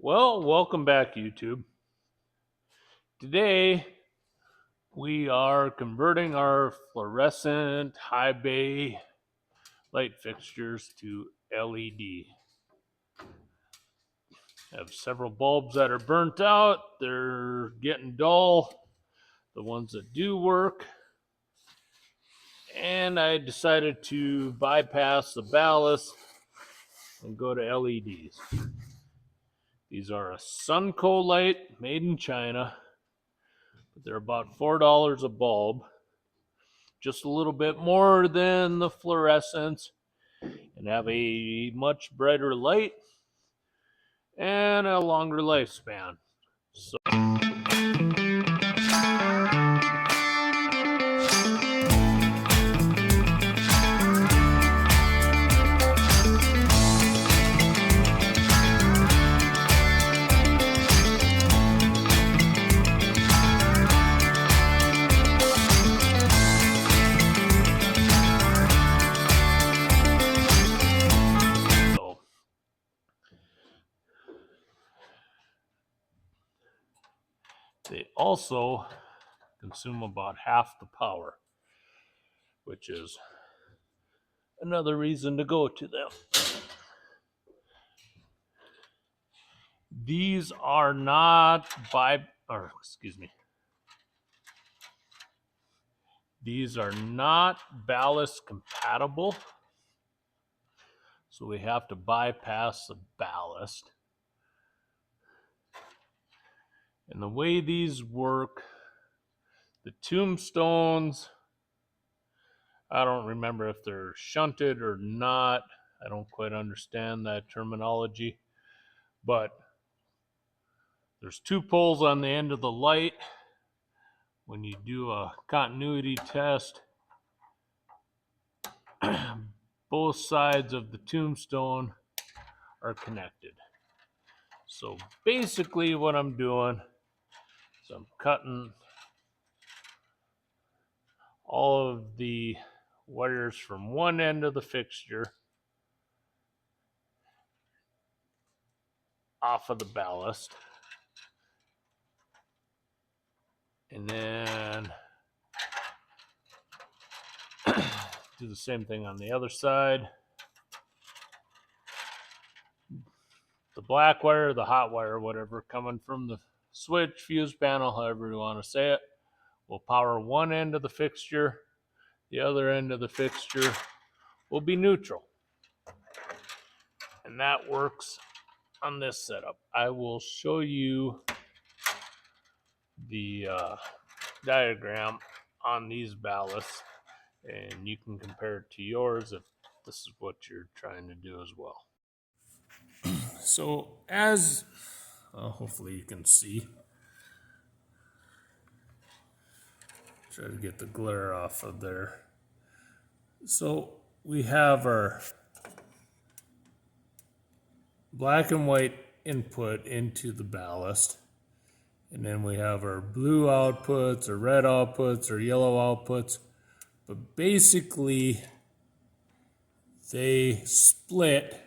Well, welcome back, YouTube. Today, we are converting our fluorescent high bay light fixtures to LED. I have several bulbs that are burnt out. They're getting dull, the ones that do work. And I decided to bypass the ballast and go to LEDs. These are a Sunco light made in China. They're about $4 a bulb, just a little bit more than the fluorescents, and have a much brighter light and a longer lifespan. So they also consume about half the power, which is another reason to go to them. These are not these are not ballast compatible, so we have to bypass the ballast. And the way these work, the tombstones, I don't remember if they're shunted or not. I don't quite understand that terminology. But there's two poles on the end of the light. When you do a continuity test, both sides of the tombstone are connected. So basically what I'm doing is I'm cutting all of the wires from one end of the fixture off of the ballast, and then do the same thing on the other side. The black wire, the hot wire, whatever, coming from the switch, fuse panel, however you want to say it, will power one end of the fixture. The other end of the fixture will be neutral. And that works on this setup. I will show you the diagram on these ballasts, and you can compare it to yours if this is what you're trying to do as well. So as hopefully you can see, try to get the glare off of there. So we have our black and white input into the ballast, and then we have our blue outputs or red outputs or yellow outputs, but basically they split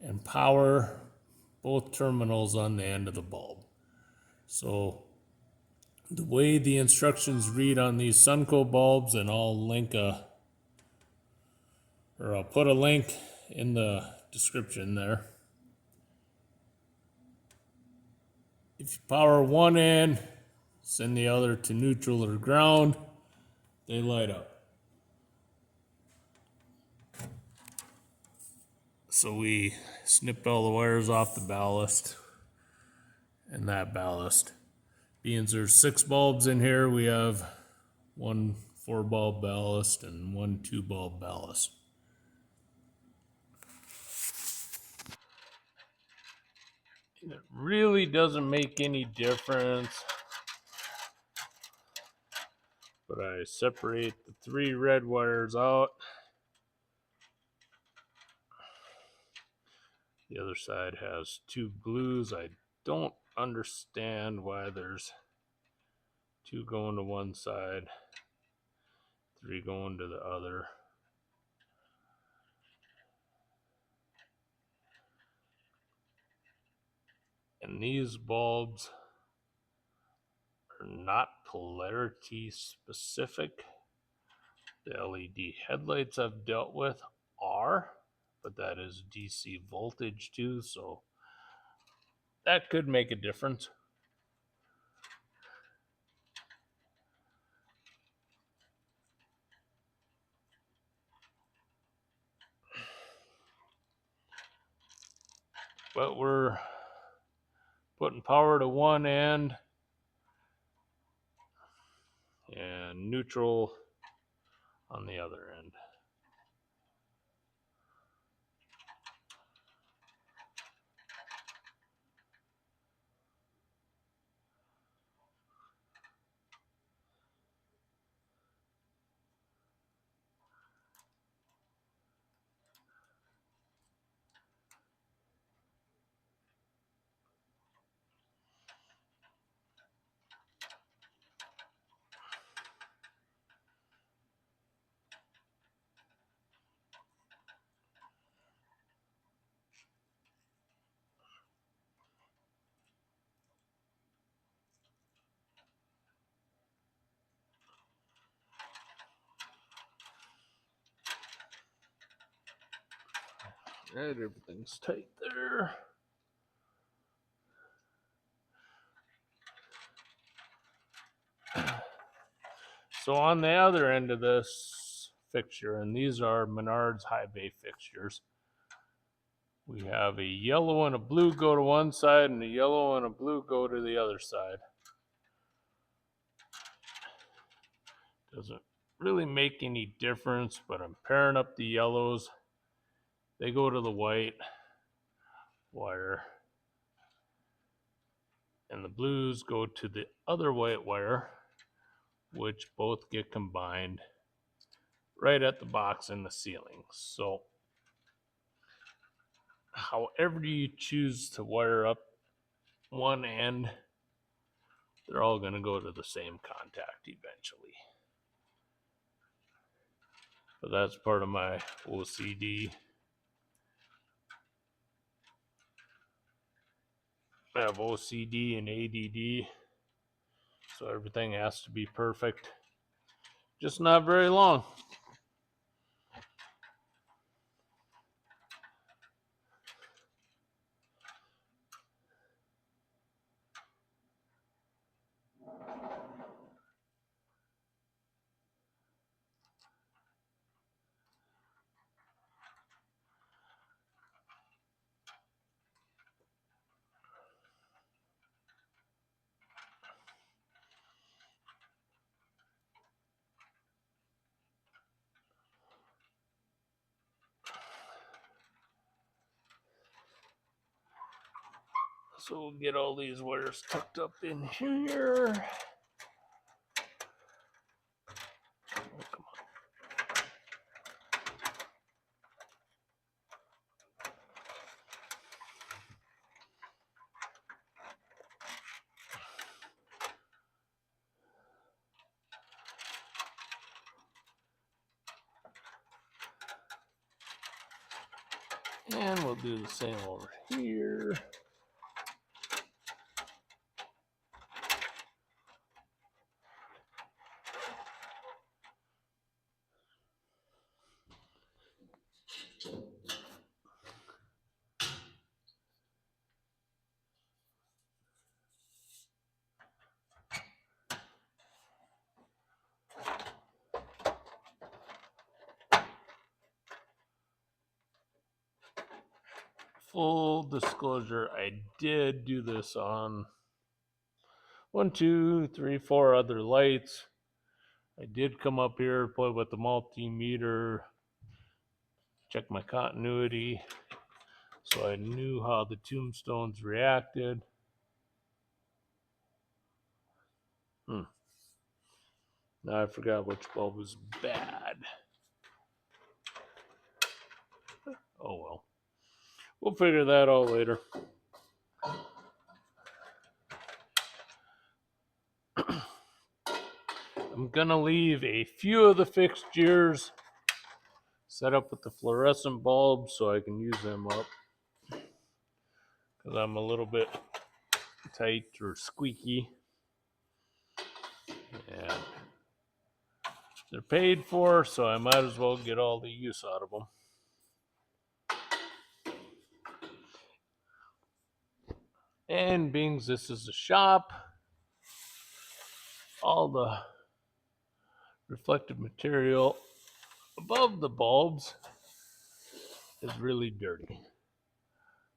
and power both terminals on the end of the bulb. So the way the instructions read on these Sunco bulbs, and I'll put a link in the description there. If you power one end, send the other to neutral or ground, they light up. So we snipped all the wires off the ballast and that ballast. Being there's 6 bulbs in here, we have one 4-bulb ballast and one 2-bulb ballast. It really doesn't make any difference, but I separate the 3 red wires out. The other side has 2 blues. I don't understand why there's 2 going to one side, 3 going to the other. And these bulbs are not polarity specific. The LED headlights I've dealt with are, but that is DC voltage too, so that could make a difference. But we're putting power to one end and neutral on the other end. Right, everything's tight there. So on the other end of this fixture, and these are Menards high bay fixtures, we have a yellow and a blue go to one side and a yellow and a blue go to the other side. Doesn't really make any difference, but I'm pairing up the yellows. They go to the white wire, and the blues go to the other white wire, which both get combined right at the box in the ceiling. So however you choose to wire up one end, they're all going to go to the same contact eventually. But that's part of my OCD. I have OCD and ADD, so everything has to be perfect. Just not very long. So we'll get all these wires tucked up in here. Oh, come on. And we'll do the same over here. Full disclosure, I did do this on 1, 2, 3, 4 other lights. I did come up here, play with the multimeter, check my continuity, so I knew how the tombstones reacted. Now I forgot which bulb was bad. Oh well. We'll figure that out later. I'm gonna leave a few of the fixtures set up with the fluorescent bulbs so I can use them up, because I'm a little bit tight or squeaky. And they're paid for, so I might as well get all the use out of them. And being this is a shop, all the reflective material above the bulbs is really dirty.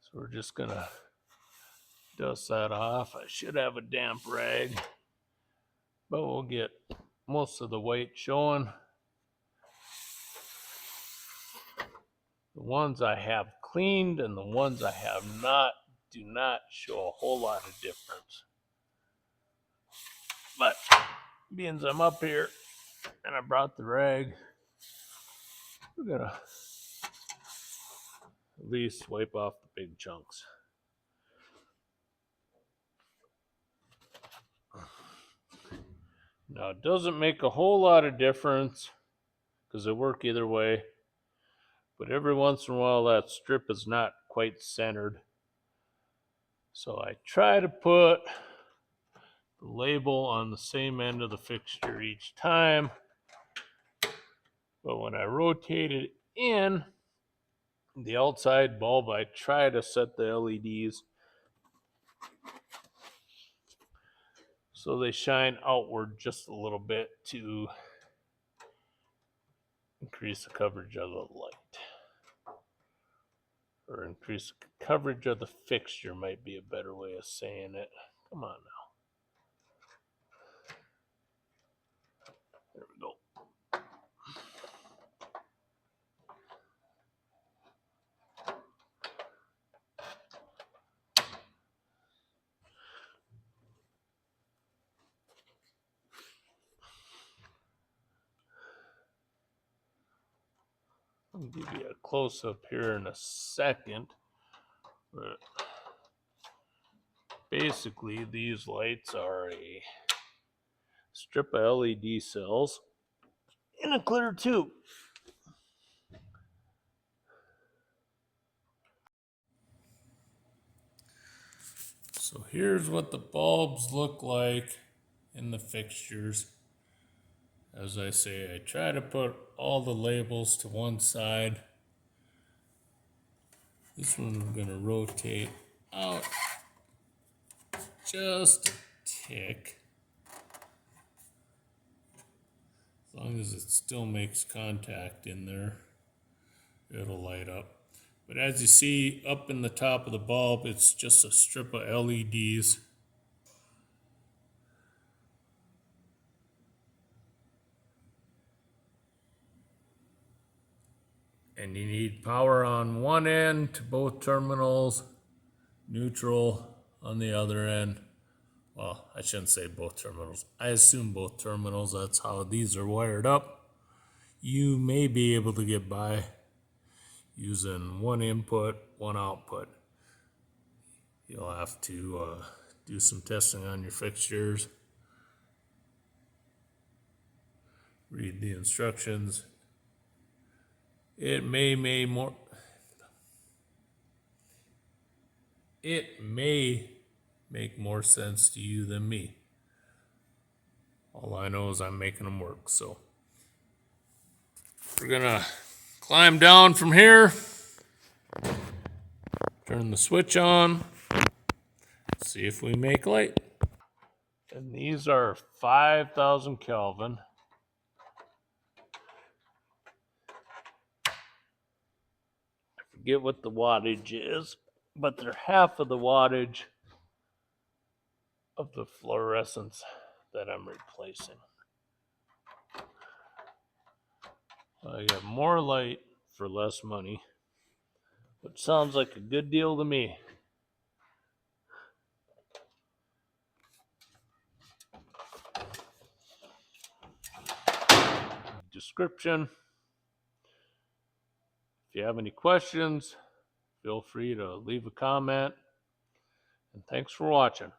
So we're just gonna dust that off. I should have a damp rag, but we'll get most of the white showing. The ones I have cleaned and the ones I have not do not show a whole lot of difference. But being I'm up here and I brought the rag, we're gonna at least wipe off the big chunks. Now it doesn't make a whole lot of difference because they work either way, but every once in a while that strip is not quite centered. So I try to put the label on the same end of the fixture each time, but when I rotate it in, the outside bulb, I try to set the LEDs so they shine outward just a little bit to increase the coverage of the light. Or increase the coverage of the fixture might be a better way of saying it. Come on now. There we go. I'll give you a close-up here in a second. But basically, these lights are a strip of LED cells in a clear tube. So here's what the bulbs look like in the fixtures. As I say, I try to put all the labels to one side. This one I'm going to rotate out just a tick. As long as it still makes contact in there, it'll light up. But as you see up in the top of the bulb, it's just a strip of LEDs. And you need power on one end to both terminals, neutral on the other end. Well, I shouldn't say both terminals. I assume both terminals. That's how these are wired up. You may be able to get by using one input, one output. You'll have to do some testing on your fixtures. Read the instructions. It may make more sense to you than me. All I know is I'm making them work. So we're gonna climb down from here, turn the switch on, see if we make light. And these are 5,000 Kelvin. I forget what the wattage is, but they're half of the wattage of the fluorescence that I'm replacing. I got more light for less money, which sounds like a good deal to me. Description. If you have any questions, feel free to leave a comment. And thanks for watching.